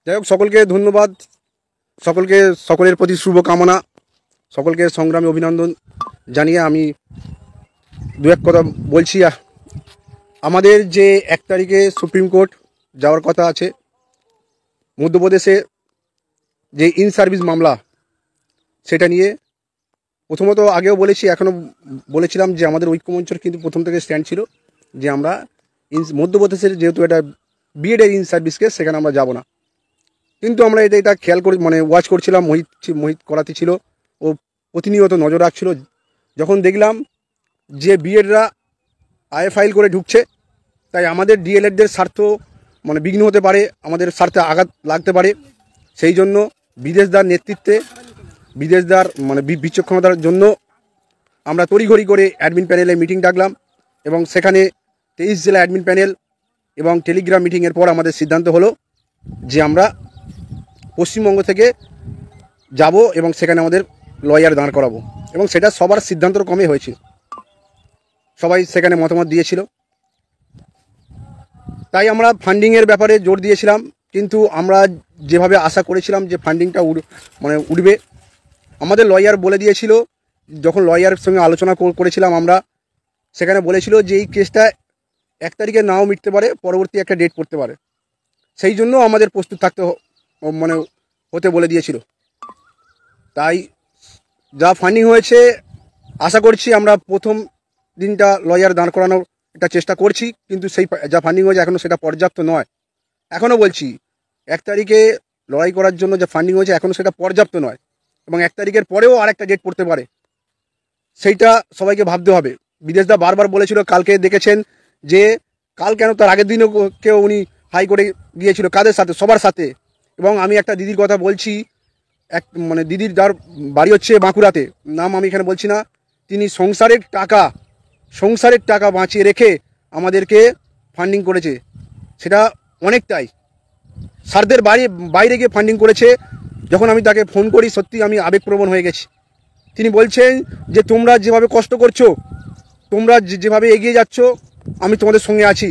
যাই হোক, সকলকে ধন্যবাদ, সকলের প্রতি শুভকামনা, সকলকে সংগ্রামী অভিনন্দন জানিয়ে আমি দু এক কথা বলছি। আমাদের যে 1 তারিখে সুপ্রিম কোর্ট যাওয়ার কথা আছে, মধ্যপ্রদেশে যে ইন সার্ভিস মামলা, সেটা নিয়ে প্রথমত আগেও বলেছি, এখনও বলেছিলাম যে আমাদের ঐক্যমঞ্চের কিন্তু প্রথম থেকে স্ট্যান্ড ছিল যে আমরা মধ্যপ্রদেশের যেহেতু এটা বিএডের ইন সার্ভিস কেস, সেখানে আমরা যাব না। কিন্তু আমরা এটা খেয়াল করে ওয়াচ করছিলাম, মোহিত করাতে ছিল, ও প্রতিনিয়ত নজর রাখছিল। যখন দেখলাম যে বিএডরা আয়ে ফাইল করে ঢুকছে, তাই আমাদের ডিএলএডদের স্বার্থ বিঘ্ন হতে পারে, আমাদের স্বার্থে আঘাত লাগতে পারে, সেই জন্য বিদেশদার নেতৃত্বে, বিদেশদার বিচক্ষণতার জন্য আমরা তড়িঘড়ি করে অ্যাডমিন প্যানেলে মিটিং ডাকলাম এবং সেখানে 23 জেলা অ্যাডমিন প্যানেল এবং টেলিগ্রাম মিটিংয়ের পর আমাদের সিদ্ধান্ত হলো যে আমরা পশ্চিমবঙ্গ থেকে যাব এবং সেখানে আমাদের লয়ার দাঁড় করাবো, এবং সেটা সবার সিদ্ধান্তর কমে হয়েছিল, সবাই সেখানে মতামত দিয়েছিল। তাই আমরা ফান্ডিংয়ের ব্যাপারে জোর দিয়েছিলাম, কিন্তু আমরা যেভাবে আশা করেছিলাম যে ফান্ডিংটা উঠবে, আমাদের লয়ার বলে দিয়েছিল, যখন লয়ারের সঙ্গে আলোচনা করেছিলাম আমরা, সেখানে বলেছিল যে এই কেসটা 1 তারিখে নাও মিটতে পারে, পরবর্তী একটা ডেট করতে পারে, সেই জন্য আমাদের প্রস্তুত থাকতে হতে বলে দিয়েছিল। তাই যা ফান্ডিং হয়েছে, আশা করছি আমরা প্রথম দিনটা লয়ার দাঁড় করানোর একটা চেষ্টা করছি, কিন্তু সেই যা ফান্ডিং হয়েছে এখনও সেটা পর্যাপ্ত নয়। এখনও বলছি 1 তারিখে লড়াই করার জন্য যে ফান্ডিং হয়েছে এখনও সেটা পর্যাপ্ত নয়, এবং 1 তারিখের পরেও আরেকটা ডেট পড়তে পারে, সেইটা সবাইকে ভাবতে হবে। বিদেশদা বারবার বলেছিল, কালকে দেখেছেন যে কাল কেন, তার আগের দিনও কেউ উনি হাইকোর্টে গিয়েছিল, কাদের সাথে, সবার সাথে। এবং আমি একটা দিদির কথা বলছি, দিদির যার বাড়ি হচ্ছে বাঁকুড়াতে, নাম আমি এখানে বলছি না, তিনি সংসারের টাকা বাঁচিয়ে রেখে আমাদেরকে ফান্ডিং করেছে, সেটা অনেকটাই স্যারদের বাইরে গিয়ে ফান্ডিং করেছে। যখন আমি তাকে ফোন করি, সত্যি আমি আবেগপ্রবণ হয়ে গেছি। তিনি বলছেন যে তোমরা যেভাবে কষ্ট করছো, তোমরা যেভাবে এগিয়ে যাচ্ছ, আমি তোমাদের সঙ্গে আছি,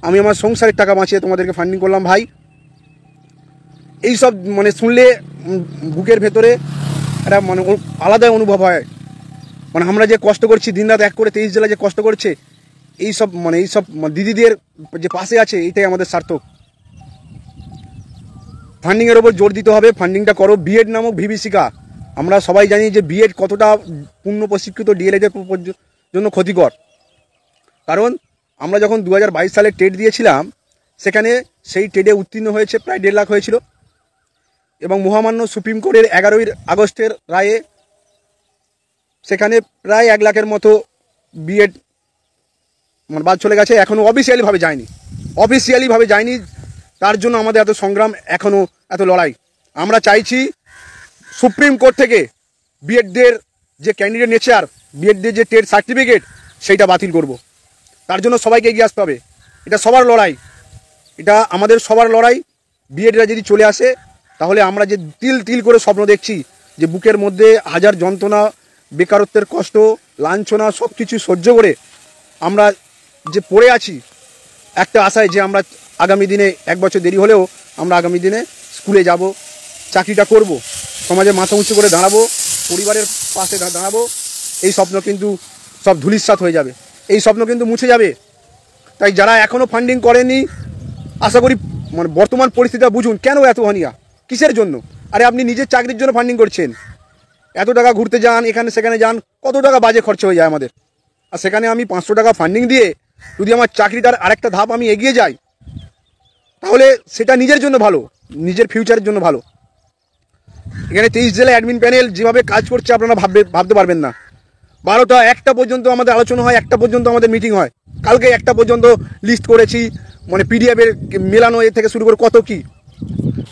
আমি আমার সংসারের টাকা বাঁচিয়ে তোমাদেরকে ফান্ডিং করলাম। ভাই, এইসব শুনলে বুকের ভেতরে একটা আলাদাই অনুভব হয়। আমরা যে কষ্ট করছি, দিনরাত এক করে 23 জেলা যে কষ্ট করছে, এইসব দিদিদের যে পাশে আছে, এইটাই আমাদের সার্থক। ফান্ডিংয়ের ওপর জোর দিতে হবে, ফান্ডিংটা করো। বিএড নামক বিভীষিকা, আমরা সবাই জানি যে বিএড কতটা পূর্ণ প্রশিক্ষিত ডিএলএডের জন্য ক্ষতিকর। কারণ আমরা যখন 2022 সালে টেট দিয়েছিলাম, সেখানে সেই টেটে উত্তীর্ণ হয়েছে প্রায় 1.5 লাখ হয়েছিল, এবং মহামান্য সুপ্রিম কোর্টের 11ই আগস্টের রায়ে সেখানে প্রায় 1 লাখের মতো বিএড বাদ চলে গেছে। এখনও অফিসিয়ালিভাবে যায়নি, তার জন্য আমাদের এত সংগ্রাম, এখনও এত লড়াই। আমরা চাইছি সুপ্রিম কোর্ট থেকে বিএডদের যে ক্যান্ডিডেট নেচার, বিএডদের যে টেট সার্টিফিকেট, সেইটা বাতিল করব। তার জন্য সবাইকে এগিয়ে আসতে হবে। এটা সবার লড়াই, এটা আমাদের সবার লড়াই। বিএডরা যদি চলে আসে, তাহলে আমরা যে তিল তিল করে স্বপ্ন দেখছি, যে বুকের মধ্যে হাজার যন্ত্রণা, বেকারত্বের কষ্ট, লাঞ্ছনা, সব কিছু সহ্য করে আমরা যে পড়ে আছি একটা আশায়, যে আমরা আগামী দিনে 1 বছর দেরি হলেও আমরা আগামী দিনে স্কুলে যাব, চাকরিটা করব, সমাজে মাথা উঁচু করে দাঁড়াবো, পরিবারের পাশে দাঁড়াবো, এই স্বপ্ন কিন্তু সব ধূলিসাৎ হয়ে যাবে, এই স্বপ্ন কিন্তু মুছে যাবে। তাই যারা এখনও ফান্ডিং করেনি, আশা করি বর্তমান পরিস্থিতিটা বুঝুন। কেন এত হানিয়া, কিসের জন্য? আরে আপনি নিজের চাকরির জন্য ফান্ডিং করছেন, এত টাকা ঘুরতে যান, এখানে সেখানে যান, কত টাকা বাজে খরচা হয়ে যায় আমাদের। আর সেখানে আমি 500 টাকা ফান্ডিং দিয়ে যদি আমার চাকরিটার আরেকটা ধাপ আমি এগিয়ে যাই, তাহলে সেটা নিজের জন্য ভালো, নিজের ফিউচারের জন্য ভালো। এখানে 23 জেলা অ্যাডমিন প্যানেল যেভাবে কাজ করছে, আপনারা ভাবতে পারবেন না। 12টা 1টা পর্যন্ত আমাদের আলোচনা হয়, 1টা পর্যন্ত আমাদের মিটিং হয়। কালকে 1টা পর্যন্ত লিস্ট করেছি, পিডিএফের মেলানো এ থেকে শুরু করে কত কি।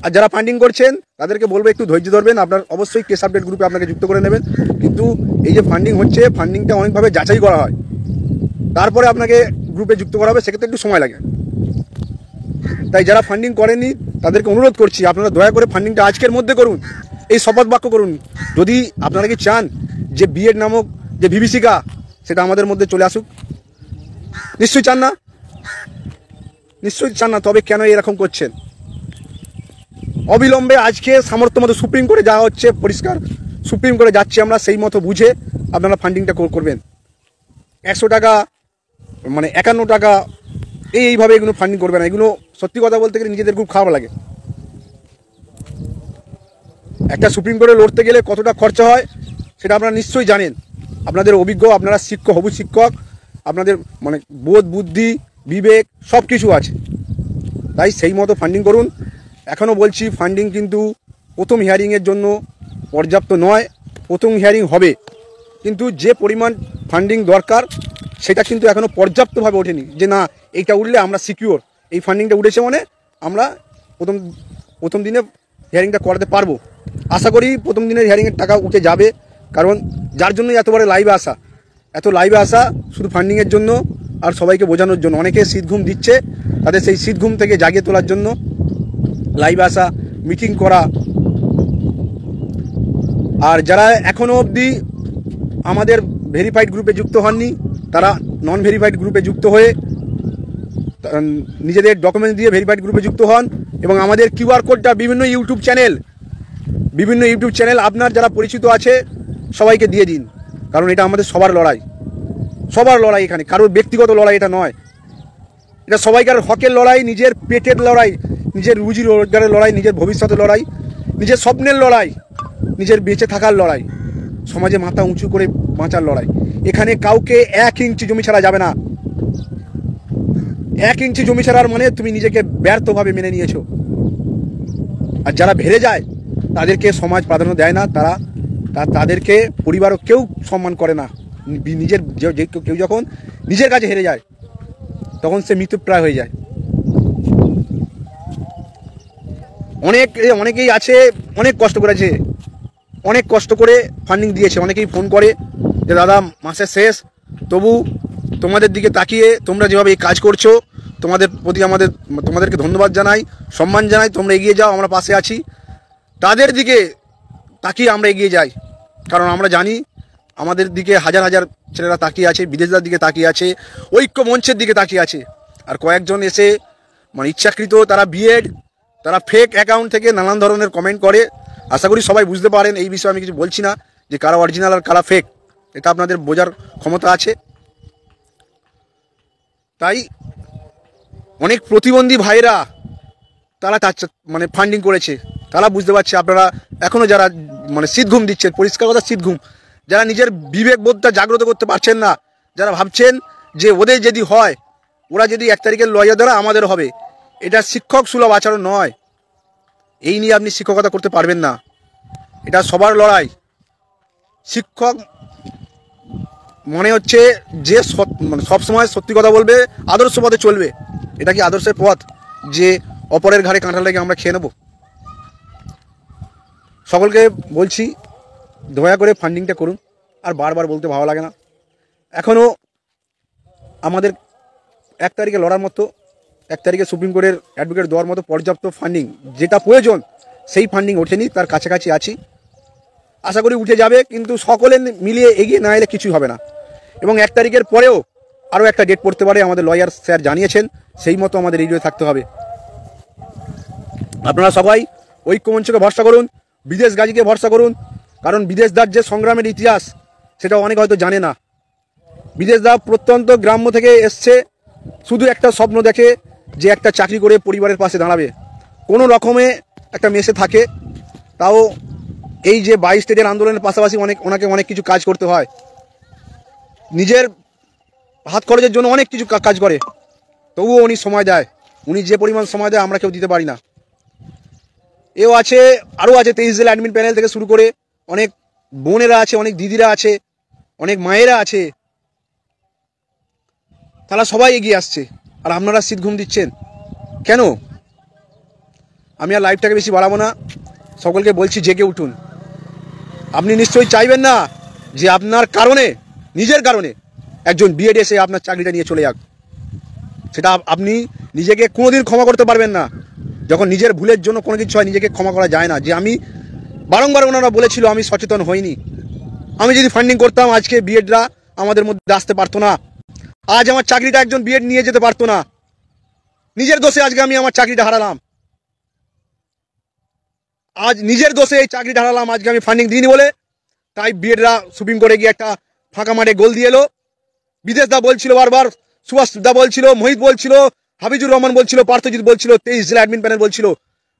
আর যারা ফান্ডিং করছেন তাদেরকে বলবো একটু ধৈর্য ধরবেন, আপনার অবশ্যই কেস আপডেট গ্রুপে আপনাকে যুক্ত করে নেবেন। কিন্তু এই যে ফান্ডিং হচ্ছে, ফান্ডিংটা অনেকভাবে যাচাই করা হয়, তারপরে আপনাকে গ্রুপে যুক্ত করা হবে, সেক্ষেত্রে একটু সময় লাগে। তাই যারা ফান্ডিং করেননি তাদেরকে অনুরোধ করছি, আপনারা দয়া করে ফান্ডিংটা আজকের মধ্যে করুন, এই শপথ বাক্য করুন। যদি আপনারা কি চান যে বিএড নামক যে বিভীষিকা, সেটা আমাদের মধ্যে চলে আসুক, নিশ্চয়ই চান না, তবে কেন এরকম করছেন? অবিলম্বে আজকে সামর্থ্য মতো সুপ্রিম কোর্টে যাওয়া হচ্ছে, পরিষ্কার সুপ্রিম কোর্টে যাচ্ছি আমরা, সেই মতো বুঝে আপনারা ফান্ডিংটা করবেন। 100 টাকা মানে 51 টাকা এইভাবে এগুলো ফান্ডিং করবে না। এগুলো সত্যি কথা বলতে গেলে নিজেদের খুব খারাপ লাগে। একটা সুপ্রিম কোর্টে লড়তে গেলে কতটা খরচা হয় সেটা আপনারা নিশ্চয়ই জানেন। আপনাদের অভিজ্ঞ, আপনারা শিক্ষক, হবু শিক্ষক, আপনাদের মানে বোধ বুদ্ধি বিবেক সব কিছু আছে, তাই সেই মতো ফান্ডিং করুন। এখনও বলছি ফান্ডিং কিন্তু প্রথম হিয়ারিংয়ের জন্য পর্যাপ্ত নয়। প্রথম হিয়ারিং হবে, কিন্তু যে পরিমাণ ফান্ডিং দরকার সেটা কিন্তু এখনও পর্যাপ্তভাবে ওঠেনি, যে না এইটা উঠলে আমরা সিকিওর, এই ফান্ডিংটা উঠেছে মানে আমরা প্রথম দিনে হিয়ারিংটা করাতে পারবো। আশা করি প্রথম দিনের হিয়ারিংয়ের টাকা উঠে যাবে, কারণ যার জন্য এতবারে লাইভে আসা, এত লাইভে আসা শুধু ফান্ডিংয়ের জন্য আর সবাইকে বোঝানোর জন্য। অনেকে শীত ঘুম দিচ্ছে, তাদের সেই শীত ঘুম থেকে জাগিয়ে তোলার জন্য লাইভে আসা, মিটিং করা। আর যারা এখনও অবধি আমাদের ভেরিফাইড গ্রুপে যুক্ত হননি, তারা নন ভেরিফাইড গ্রুপে যুক্ত হয়ে নিজেদের ডকুমেন্ট দিয়ে ভেরিফাইড গ্রুপে যুক্ত হন। এবং আমাদের কিউআর কোডটা বিভিন্ন ইউটিউব চ্যানেল আপনার যারা পরিচিত আছে সবাইকে দিয়ে দিন, কারণ এটা আমাদের সবার লড়াই। এখানে কারোর ব্যক্তিগত লড়াই এটা নয়, এটা সবাইকার হকের লড়াই, নিজের পেটের লড়াই, নিজের রুজি রোজগারের লড়াই, নিজের ভবিষ্যতের লড়াই, নিজের স্বপ্নের লড়াই, নিজের বেঁচে থাকার লড়াই, সমাজে মাথা উঁচু করে বাঁচার লড়াই। এখানে কাউকে 1 ইঞ্চি জমি ছাড়া যাবে না। 1 ইঞ্চি জমি ছাড়ার মানে তুমি নিজেকে ব্যর্থভাবে মেনে নিয়েছো। আর যারা ভেড়ে যায় তাদেরকে সমাজ প্রাধান্য দেয় না, তাদেরকে পরিবারও কেউ সম্মান করে না। নিজের কেউ যখন নিজের কাছে হেরে যায় তখন সে মৃত্যুপ্রায় হয়ে যায়। অনেকেই আছে অনেক কষ্ট করেছে, অনেক কষ্ট করে ফান্ডিং দিয়েছে। অনেকেই ফোন করে যে দাদা মাসের শেষ, তবু তোমাদের দিকে তাকিয়ে তোমরা যেভাবে এই কাজ করছো তোমাদের প্রতি তোমাদেরকে ধন্যবাদ জানাই, সম্মান জানাই, তোমরা এগিয়ে যাও, আমরা পাশে আছি। তাদের দিকে তাকিয়ে আমরা এগিয়ে যাই, কারণ আমরা জানি আমাদের দিকে হাজার হাজার ছেলেরা তাকিয়ে আছে, বিদেশদার দিকে তাকিয়ে আছে, ঐক্য মঞ্চের দিকে তাকিয়ে আছে। আর কয়েকজন এসে মানে ইচ্ছাকৃত তারা বিএড, তারা ফেক অ্যাকাউন্ট থেকে নানান ধরনের কমেন্ট করে। আশা করি সবাই বুঝতে পারেন, এই বিষয়ে আমি কিছু বলছি না যে কারা অরিজিনাল আর কারা ফেক, এটা আপনাদের বোঝার ক্ষমতা আছে। তাই অনেক প্রতিবন্ধী ভাইরা তারা মানে ফান্ডিং করেছে, তারা বুঝতে পারছে। আপনারা এখনও যারা মানে শীত ঘুম দিচ্ছেন, পরিষ্কার কথা শীত ঘুম, যারা নিজের বিবেকবোধটা জাগ্রত করতে পারছেন না, যারা ভাবছেন যে ওদের যদি হয়, ওরা যদি 1 তারিখের লয়া দ্বারা আমাদের হবে, এটা শিক্ষক সুলভ আচরণ নয়। এই নিয়ে আপনি শিক্ষকতা করতে পারবেন না, এটা সবার লড়াই। শিক্ষক মনে হচ্ছে যে মানে সবসময় সত্যি কথা বলবে, আদর্শ পথে চলবে। এটা কি আদর্শের পথ যে অপরের ঘাড়ে কাঁঠাল রেখে আমরা খেয়ে নেব? সকলকে বলছি দয়া করে ফান্ডিংটা করুন। আর বারবার বলতে ভালো লাগে না, এখনও আমাদের 1 তারিখে লড়ার মতো, 1 তারিখে সুপ্রিম কোর্টের অ্যাডভোকেট দেওয়ার মতো পর্যাপ্ত ফান্ডিং যেটা প্রয়োজন সেই ফান্ডিং ওঠেনি, তার কাছাকাছি আছি। আশা করি উঠে যাবে, কিন্তু সকলে মিলিয়ে এগিয়ে না এলে কিছুই হবে না। এবং 1 তারিখের পরেও আরও একটা ডেট পড়তে পারে, আমাদের লয়ার স্যার জানিয়েছেন, সেই মতো আমাদের এগিয়ে থাকতে হবে। আপনারা সবাই ঐক্যমঞ্চকে ভরসা করুন, বিদেশ গাজীকে ভরসা করুন, কারণ বিদেশদার যে সংগ্রামের ইতিহাস সেটা অনেক হয়তো জানে না। বিদেশদা প্রত্যন্ত গ্রাম্য থেকে এসছে, শুধু একটা স্বপ্ন দেখে যে একটা চাকরি করে পরিবারের পাশে দাঁড়াবে, কোনো রকমে একটা মেসে থাকে। তাও এই যে 22 স্টেটের আন্দোলনের পাশাপাশি ওনাকে অনেক কিছু কাজ করতে হয়, নিজের হাত খরচের জন্য অনেক কিছু কাজ করে, তবুও উনি সময় দেয়। উনি যে পরিমাণ সময় দেয় আমরা কেউ দিতে পারি না। এও আছে, আরও আছে 23 জেলা অ্যাডমিন প্যানেল থেকে শুরু করে অনেক বোনেরা আছে, অনেক দিদিরা আছে, অনেক মায়েরা আছে, তারা সবাই এগিয়ে আসছে। আর আপনারা শীত ঘুম দিচ্ছেন কেন? আমি আর লাইভটাকে বেশি বাড়াবো না, সকলকে বলছি জেগে উঠুন। আপনি নিশ্চয়ই চাইবেন না যে আপনার কারণে, নিজের কারণে একজন বিএড এসে আপনার চাকরিটা নিয়ে চলে যাক। সেটা আপনি নিজেকে কোনোদিন ক্ষমা করতে পারবেন না। যখন নিজের ভুলের জন্য কোনো কিছু হয়, নিজেকে ক্ষমা করা যায় না। যে আমি বারংবার ওনারা বলেছিল আমি সচেতন হইনি, আমি যদি ফান্ডিং করতাম আজকে বিএডরা আমাদের মধ্যে আসতে পারতো না, আজ আমার চাকরিটা একজন বিএড নিয়ে যেতে পারতো না। নিজের দোষে আজকে আমি আমার চাকরিটা হারালাম। আজ নিজের দোষে এই চাকরিটা হারালাম, আজকে আমি ফান্ডিং দিইনি বলে। তাই বিএডরা সুপ্রিম কোর্টে গিয়ে একটা ফাঁকা মাঠে গোল দিয়ে এলো। বিদেশ দা বলছিল বারবার, সুভাষ দা বলছিল, মোহিত বলছিল, হাবিজুর রহমান বলছিল, পার্থজিৎ বলছিল, 23 জেলা অ্যাডমিন প্যানেল বলছিল,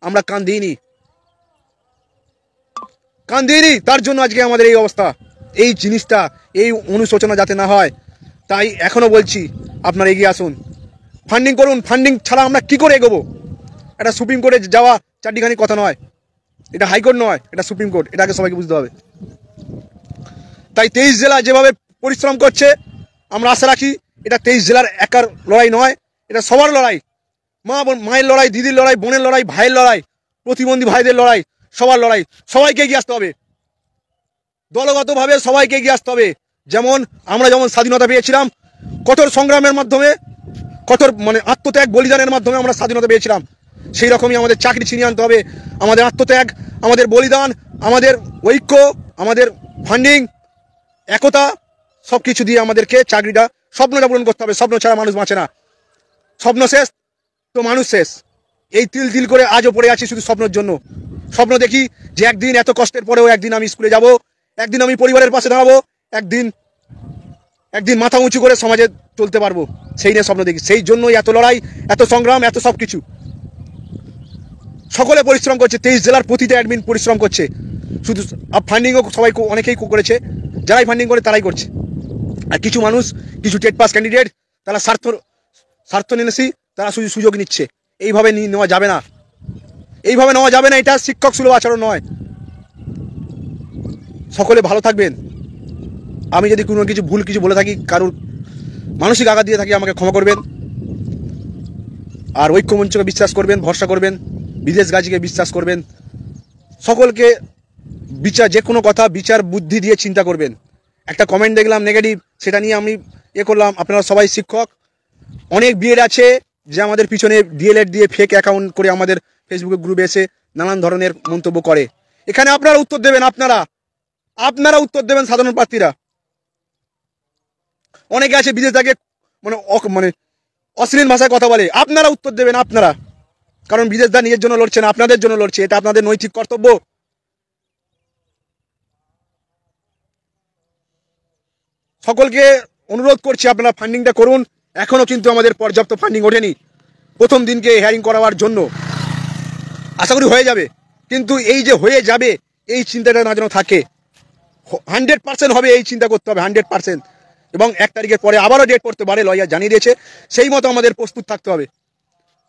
আমরা কান দিইনি। তার জন্য আজকে আমাদের এই অবস্থা। এই জিনিসটা, এই অনুশোচনা যাতে না হয়, তাই এখনো বলছি আপনারা এগিয়ে আসুন, ফান্ডিং করুন। ফান্ডিং ছাড়া আমরা কি করে এগোবো? এটা সুপ্রিম কোর্টে যাওয়া চারটিখানি কথা নয়, এটা হাইকোর্ট নয়, এটা সুপ্রিম কোর্ট, এটাকে সবাইকে বুঝতে হবে। তাই 23 জেলা যেভাবে পরিশ্রম করছে, আমরা আশা রাখি এটা 23 জেলার একার লড়াই নয়, এটা সবার লড়াই। মায়ের লড়াই, দিদির লড়াই, বোনের লড়াই, ভাইয়ের লড়াই, প্রতিবন্ধী ভাইদের লড়াই, সবার লড়াই। সবাইকে এগিয়ে আসতে হবে, দলগতভাবে সবাইকে এগিয়ে আসতে হবে। যেমন আমরা যেমন স্বাধীনতা পেয়েছিলাম কঠোর সংগ্রামের মাধ্যমে, কঠোর আত্মত্যাগ বলিদানের মাধ্যমে আমরা স্বাধীনতা পেয়েছিলাম, সেই রকমই আমাদের চাকরি ছিনিয়ে আনতে হবে। আমাদের আত্মত্যাগ, আমাদের বলিদান, আমাদের ঐক্য, আমাদের ফান্ডিং, একতা, সব কিছু দিয়ে আমাদেরকে চাকরিটা, স্বপ্নটা পূরণ করতে হবে। স্বপ্ন ছাড়া মানুষ বাঁচে না। স্বপ্ন শেষ তো মানুষ শেষ। এই তিল তিল করে আজও পড়ে আছি শুধু স্বপ্নের জন্য। স্বপ্ন দেখি যে একদিন, এত কষ্টের পরেও একদিন আমি স্কুলে যাব, একদিন আমি পরিবারের পাশে দাঁড়াবো, একদিন মাথা উঁচু করে সমাজে চলতে পারবো, সেই নিয়ে স্বপ্ন দেখি। সেই জন্যই এত লড়াই, এত সংগ্রাম, এত সব কিছু। সকলে পরিশ্রম করছে, 23 জেলার প্রতিটা অ্যাডমিন পরিশ্রম করছে। শুধু ফান্ডিংও সবাই, অনেকেই করেছে, যারাই ফান্ডিং করে তারাই করছে। আর কিছু মানুষ, কিছু টেট পাস ক্যান্ডিডেট, তারা স্বার্থন্বেষী, তারা শুধু সুযোগ নিচ্ছে। এইভাবে নেওয়া যাবে না, এইভাবে নেওয়া যাবে না। এটা শিক্ষক সুলভ আচরণ নয়। সকলে ভালো থাকবেন। আমি যদি কোনো ভুল কিছু বলে থাকি, কারোর মানসিক আঘাত দিয়ে থাকি, আমাকে ক্ষমা করবেন। আর ঐক্যমঞ্চকে বিশ্বাস করবেন, ভরসা করবেন, বিদেশ গাজীকে বিশ্বাস করবেন। সকলকে যে কোনো কথা বিচার বুদ্ধি দিয়ে চিন্তা করবেন। একটা কমেন্ট দেখলাম নেগেটিভ, সেটা নিয়ে আমি করলাম। আপনারা সবাই শিক্ষক, অনেক বিএড আছে যে আমাদের পিছনে ডিএলএড দিয়ে ফেক অ্যাকাউন্ট করে আমাদের ফেসবুকে গ্রুপে এসে নানান ধরনের মন্তব্য করে। এখানে আপনারা উত্তর দেবেন, আপনারা উত্তর দেবেন। সাধারণ প্রার্থীরা অনেকে আছে বিদেশ থেকে অশ্লীল ভাষায় কথা বলে, আপনারা উত্তর দেবেন। আপনারা, কারণ বিদেশ দা নিজের জন্য লড়ছে না, আপনাদের জন্য লড়ছে। এটা আপনাদের নৈতিক কর্তব্য। সকলকে অনুরোধ করছি, আপনারা ফান্ডিংটা করুন। এখনো কিন্তু আমাদের পর্যাপ্ত ফান্ডিং ওঠেনি। প্রথম দিনকে হেয়ারিং করাবার জন্য আশা করি হয়ে যাবে, কিন্তু এই যে হয়ে যাবে এই চিন্তাটা না যেন থাকে। 100% হবে, এই চিন্তা করতে হবে 100%। এবং 1 তারিখের পরে আবারও ডেট পড়তে পারে, লয়ার জানিয়ে দিয়েছে। সেই মতো আমাদের প্রস্তুত থাকতে হবে।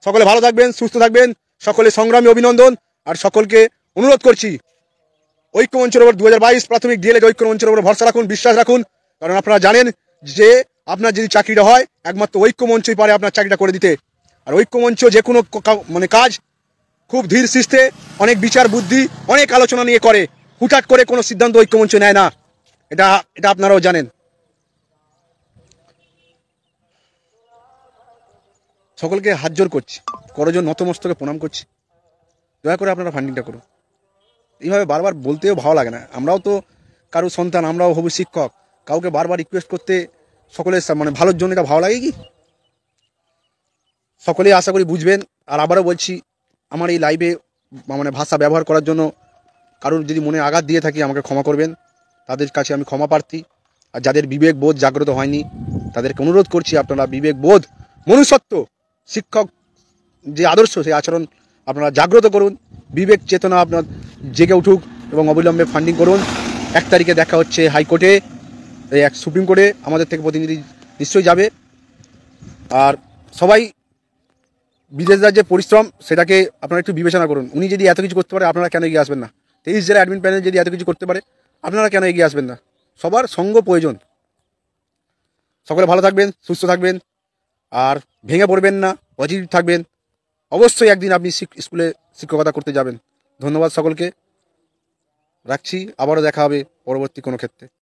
সকলে ভালো থাকবেন, সুস্থ থাকবেন। সকলে সংগ্রামী অভিনন্দন। আর সকলকে অনুরোধ করছি, ঐক্যমঞ্চের ওপর 2022 প্রাথমিক ডিএলএড ঐক্যমঞ্চের ওপর ভরসা রাখুন, বিশ্বাস রাখুন। কারণ আপনারা জানেন যে আপনার যদি চাকরিটা হয়, একমাত্র ঐক্যমঞ্চই পারে আপনার চাকরিটা করে দিতে। আর ঐক্যমঞ্চ যে কোনো কাজ খুব ধীর শিস্তে, অনেক বিচার বুদ্ধি, অনেক আলোচনা নিয়ে করে। হুটহাট করে কোনো সিদ্ধান্ত ঐক্যমঞ্চ নেয় না, এটা আপনারাও জানেন। সকলকে হাত জোর করছি, করজোর নতমস্তকে প্রণাম করছি। দয়া করে আপনারা ফান্ডিংটা করুন। এইভাবে বারবার বলতেও ভালো লাগে না। আমরাও তো কারো সন্তান, আমরাও হবু শিক্ষক। কাউকে বারবার রিকোয়েস্ট করতে সকলের ভালোর জন্য এটা ভালো লাগে কি? সকলেই আশা করি বুঝবেন। আর আবারও বলছি, আমার এই লাইভে ভাষা ব্যবহার করার জন্য কারোর যদি মনে আঘাত দিয়ে থাকি, আমাকে ক্ষমা করবেন। তাদের কাছে আমি ক্ষমা প্রার্থী। আর যাদের বিবেক বোধ জাগ্রত হয়নি, তাদেরকে অনুরোধ করছি, আপনারা বিবেক বোধ, মনুষ্যত্ব, শিক্ষক যে আদর্শ, সেই আচরণ আপনারা জাগ্রত করুন। বিবেক চেতনা আপনার জেগে উঠুক এবং অবিলম্বে ফান্ডিং করুন। 1 তারিখে দেখা হচ্ছে হাইকোর্টে, সুপ্রিম কোর্টে আমাদের থেকে প্রতিনিধি নিশ্চয়ই যাবে। আর সবাই বিদেশ রাজ্যে পরিশ্রম, সেটাকে আপনারা একটু বিবেচনা করুন। উনি যদি এত কিছু করতে পারে, আপনারা কেন এগিয়ে আসবেন না? 23 জেলা অ্যাডমিন প্যানেল যদি এত কিছু করতে পারে, আপনারা কেন এগিয়ে আসবেন না? সবার সঙ্গ প্রয়োজন। সকলে ভালো থাকবেন, সুস্থ থাকবেন, আর ভেঙে পড়বেন না, পজিটিভ থাকবেন। অবশ্যই একদিন আপনি স্কুলে শিক্ষকতা করতে যাবেন। ধন্যবাদ সকলকে, রাখছি। আবারও দেখা হবে পরবর্তী কোনো ক্ষেত্রে।